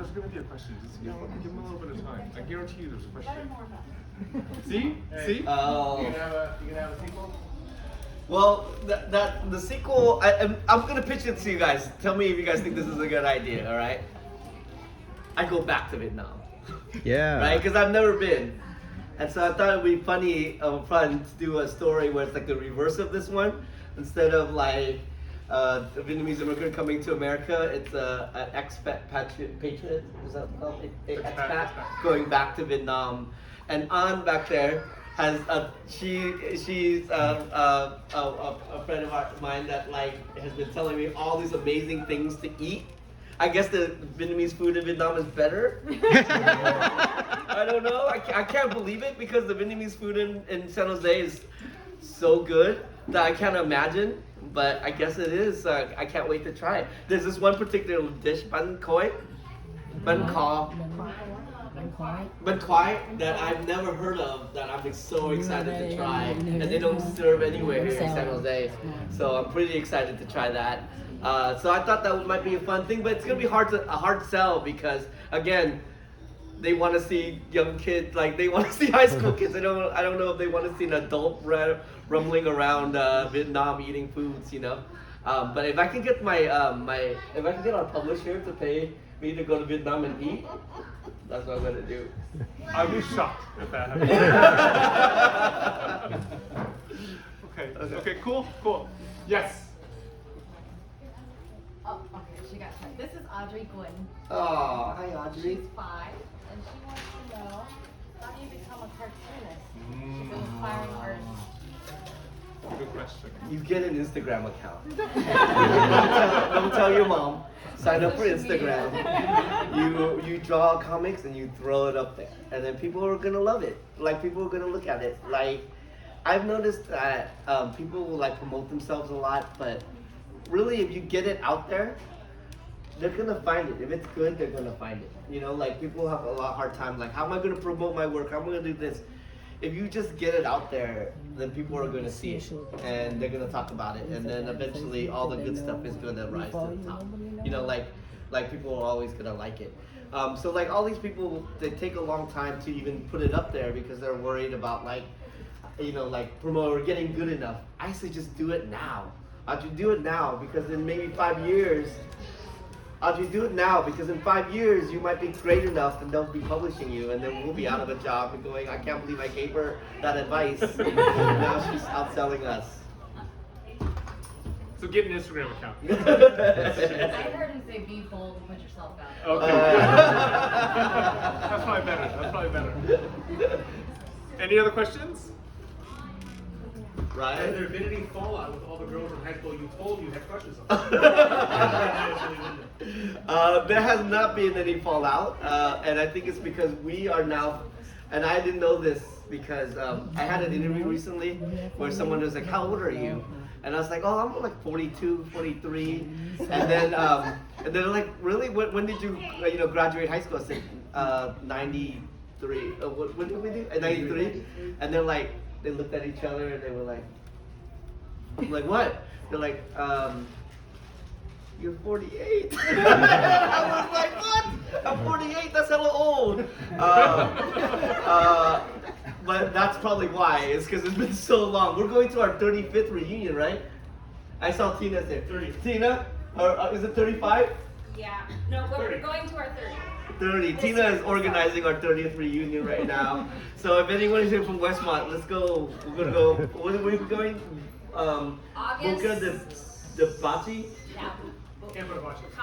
there's going to be a question. Just give them a little bit of time. I guarantee you there's a question. See? See? You can have a sequel? Well, the sequel, I'm going to pitch it to you guys. Tell me if you guys think this is a good idea, all right? I go back to Vietnam. Yeah. Right? Because I've never been. And so I thought it would be fun to do a story where it's like the reverse of this one. Instead of like a Vietnamese immigrant coming to America, it's an expat patriot, is that called? Expat going back to Vietnam. And An back there has she's a friend of mine that like has been telling me all these amazing things to eat. I guess the Vietnamese food in Vietnam is better. I don't know. I can't believe it because the Vietnamese food in San Jose is so good that I can't imagine. But I guess it is. I can't wait to try it. There's this one particular dish, bánh khói, bánh khói, that I've never heard of that I'm so excited to try. And they don't serve anywhere here in San Jose. So I'm pretty excited to try that. So I thought that might be a fun thing, but it's gonna be a hard sell because again, they want to see young kids, like they want to see high school kids. I don't know if they want to see an adult rumbling around Vietnam eating foods, you know. But if I can get if I can get our publisher to pay me to go to Vietnam and eat, that's what I'm gonna do. I'd be shocked if that happened. Okay, cool. Yes. Oh, okay, she got tight. This is Audrey Gwen. Oh, hi Audrey. She's 5, and she wants to know, how do you become a cartoonist? She's an inspiring artist. Good question. You get an Instagram account. Don't tell your mom. Sign up for Instagram. You draw comics and you throw it up there, and then people are gonna love it. Like people are gonna look at it. Like I've noticed that people will like promote themselves a lot, but really, if you get it out there, they're gonna find it. If it's good, they're gonna find it. You know, like people have a lot hard time. Like, how am I gonna promote my work? How am I gonna do this? If you just get it out there, then people are gonna see it and they're gonna talk about it, and then eventually all the good stuff is gonna rise to the top. You know, like people are always gonna like it. So like all these people, they take a long time to even put it up there because they're worried about like, you know, like promote or getting good enough. I say just do it now. Audrey, do it now because in maybe 5 years, Audrey, do it now because in 5 years you might be great enough and they'll be publishing you, and then we'll be out of a job and going, I can't believe I gave her that advice. Now she's outselling us. So get an Instagram account. I heard him say be bold and put yourself out. Okay. That's probably better. Any other questions? Right? Has there been any fallout with all the girls in high school you told you had crushes on? There has not been any fallout, and I think it's because we are now, and I didn't know this because I had an interview recently where someone was like, how old are you? And I was like, oh, I'm like 42, 43. And then they're like, really? When did you graduate high school? I said, 93. When did we do? 93? And they're like, they looked at each other and they were like what? They're like, you're 48. I was like, what? I'm 48, that's hella old. But that's probably why, it's because it's been so long. We're going to our 35th reunion, right? I saw Tina say 30. Tina? Or is it 35? Yeah. No, we're going to our 30th. 30. Tina is organizing our 30th reunion right now. So if anyone is here from Westmont, let's go. We're gonna go. Where are we going? August. Boca de Bachi? Yeah.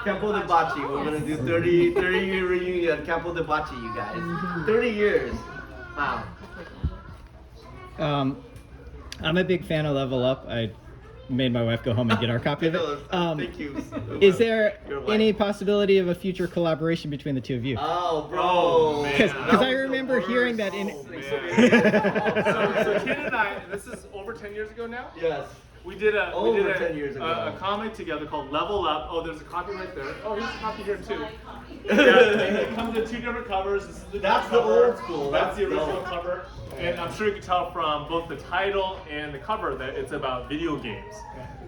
Campo de Bachi. We're gonna do 30-year reunion at Campo de Bachi, you guys. 30 years. Wow. I'm a big fan of Level Up. I made my wife go home and get our copy of it. Thank you. Is there any possibility of a future collaboration between the two of you? Oh, bro. Because I remember hearing that in. So Ken and I, this is over 10 years ago now? Yes. We did a 10 years ago. a comic together called Level Up. Oh, there's a copy right there. Oh, here's a copy here too. Yeah, it comes in 2 different covers. This is the That's the cover. old school. That's the original dope. cover. And I'm sure you can tell from both the title and the cover that it's about video games.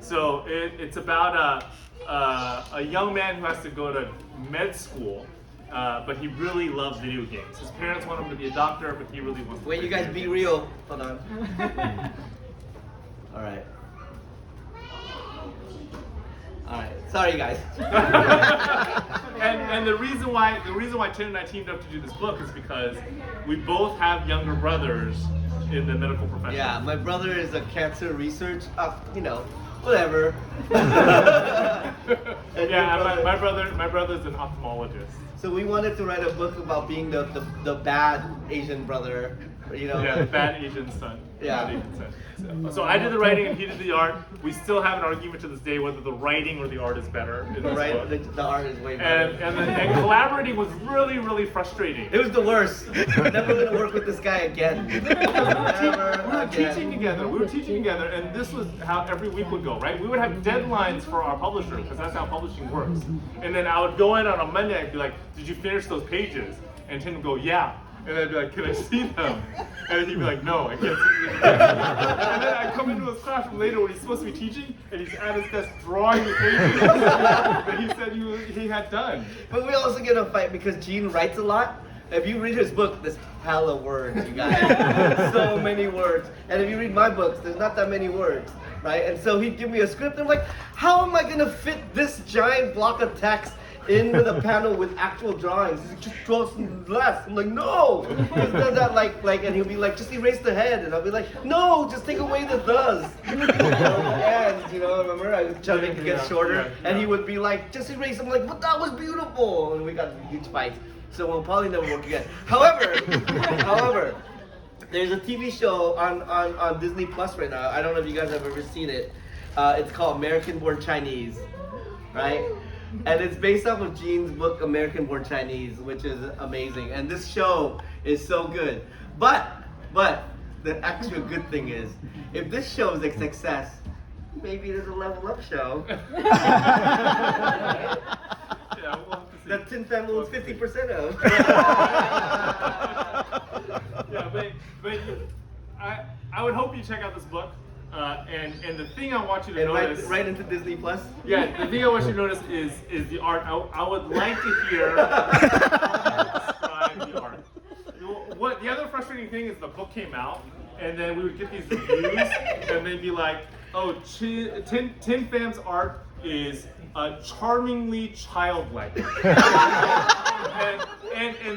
So it's about a young man who has to go to med school but he really loves video games. His parents want him to be a doctor, but he really wants to Wait, play you guys video be games. real. Hold on. All right. All right. Sorry, guys. and the reason why Tim and I teamed up to do this book is because we both have younger brothers in the medical profession. Yeah, my brother is a cancer research, whatever. And Yeah, your my brother's an ophthalmologist. So we wanted to write a book about being the bad Asian brother, Yeah, the bad Asian son. Yeah. Bad Asian son. So I did the writing and he did the art. We still have an argument to this day whether the writing or the art is better in this book. The art is way better. And collaborating was really, really frustrating. It was the worst. I'm never gonna work with this guy again. We were teaching together, and this was how every week would go, right? We would have deadlines for our publisher, because that's how publishing works. And then I would go in on a Monday and be like, did you finish those pages? And Tim would go, yeah. And I'd be like, can I see them? And he'd be like, no, I can't see them. And then I'd come into his classroom later when he's supposed to be teaching, and he's at his desk drawing the pages that he said he had done. But we also get a fight because Gene writes a lot. If you read his book, there's hella words, you guys. So many words. And if you read my books, there's not that many words, right? And so he'd give me a script, and I'm like, how am I gonna fit this giant block of text into the panel with actual drawings? He's like, just draw some less. I'm like, no! He does that and he'll be like, just erase the head. And I'll be like, no, just take away the does. And, remember, I was trying to make it get shorter. And he would be like, just erase. I'm like, but that was beautiful. And we got huge fights. So we'll probably never work again. However, there's a TV show on Disney Plus right now. I don't know if you guys have ever seen it. It's called American Born Chinese, right? And it's based off of Gene's book, American Born Chinese, which is amazing. And this show is so good. But the actual good thing is, if this show is a success, maybe there's a Level Up show. Yeah, we'll have to see. That Thien Pham owns 50% of. Yeah, but I would hope you check out this book. And the thing I want you to notice, right into Disney Plus. Yeah, the thing I want you to notice is the art. I would like to hear describe the art. What the other frustrating thing is the book came out, and then we would get these reviews, and they'd be like, "Oh, Thien Pham's art is charmingly childlike," and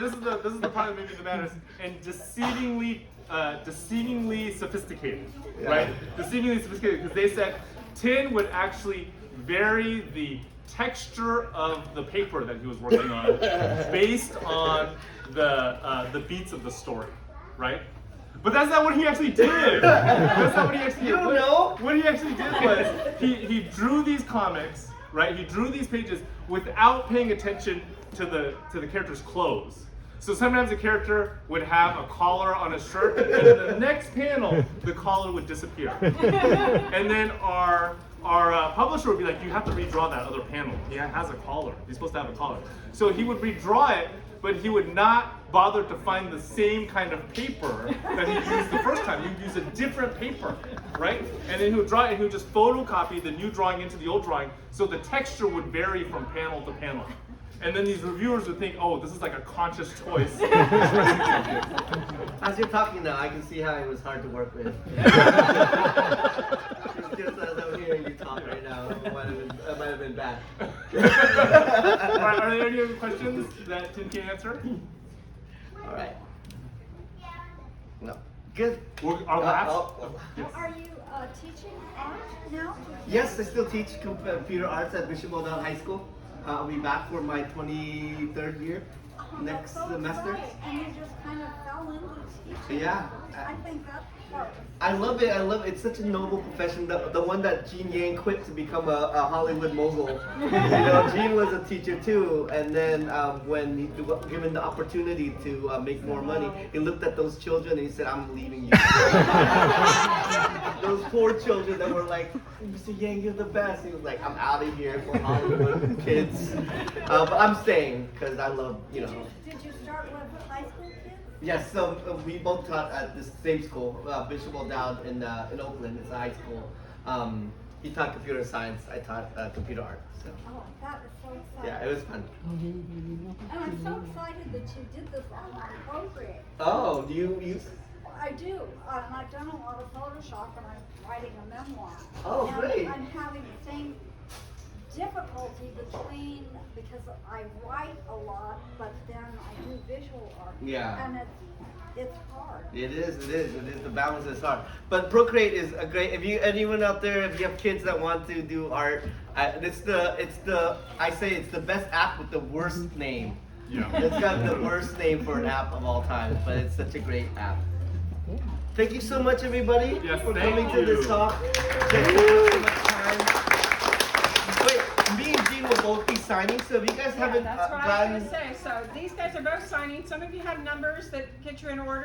this is the part that made me the maddest, and deceivingly sophisticated, right? Deceivingly sophisticated, because they said Thien would actually vary the texture of the paper that he was working on based on the beats of the story, right? But that's not what he actually did. That's not what he actually did. What he actually did was he drew these comics, right? He drew these pages without paying attention to the character's clothes. So sometimes a character would have a collar on his shirt, and in the next panel, the collar would disappear. And then our publisher would be like, you have to redraw that other panel. He has a collar. He's supposed to have a collar. So he would redraw it, but he would not bother to find the same kind of paper that he used the first time. He would use a different paper, right? And then he would draw it, and he would just photocopy the new drawing into the old drawing, so the texture would vary from panel to panel. And then these reviewers would think, oh, this is like a conscious choice. As you're talking now, I can see how it was hard to work with. Just as I'm hearing you talk right now, it might have been bad. Are there any other questions that Tim can answer? All right. No. Good. Our last? Yes. Are you teaching art now? Yes, I still teach computer arts at Bishop O'Donnell High School. I'll be back for my 23rd year next semester. Right. And you just kind of fell into teaching. Yeah. I think that's what. I love it. It's such a noble profession. The one that Gene Yang quit to become a Hollywood mogul. Gene was a teacher too, and then when he was given the opportunity to make more money, he looked at those children and he said, "I'm leaving you." Those poor children that were like, "Mr. Yang, you're the best." He was like, "I'm out of here for Hollywood kids," but I'm staying because I love, Did you start with high school kids? Yes, so we both taught at the same school, Bishop O'Dowd in Oakland. It's a high school. He taught computer science. I taught computer art. So Oh, that is so exciting. yeah, it was fun. And I'm so excited that you did this on Procreate. Oh, do you use? I do, and I've done a lot of Photoshop, and I'm writing a memoir. Oh, and great. I'm having the same difficulty between, because I write a lot, but then I do visual art. Yeah. And it's hard. It is. The balance is hard. But Procreate is a great. If you anyone out there, if you have kids that want to do art, it's the best app with the worst name. Yeah. It's got the worst name for an app of all time, but it's such a great app. Thank you so much, everybody, Yes, for thank coming to this you. talk. Thank you so much time. Wait, me and Jean will both be signing, so if you guys Yeah, haven't that's what I was gotten gonna say. So these guys are both signing. Some of you have numbers that get you in order.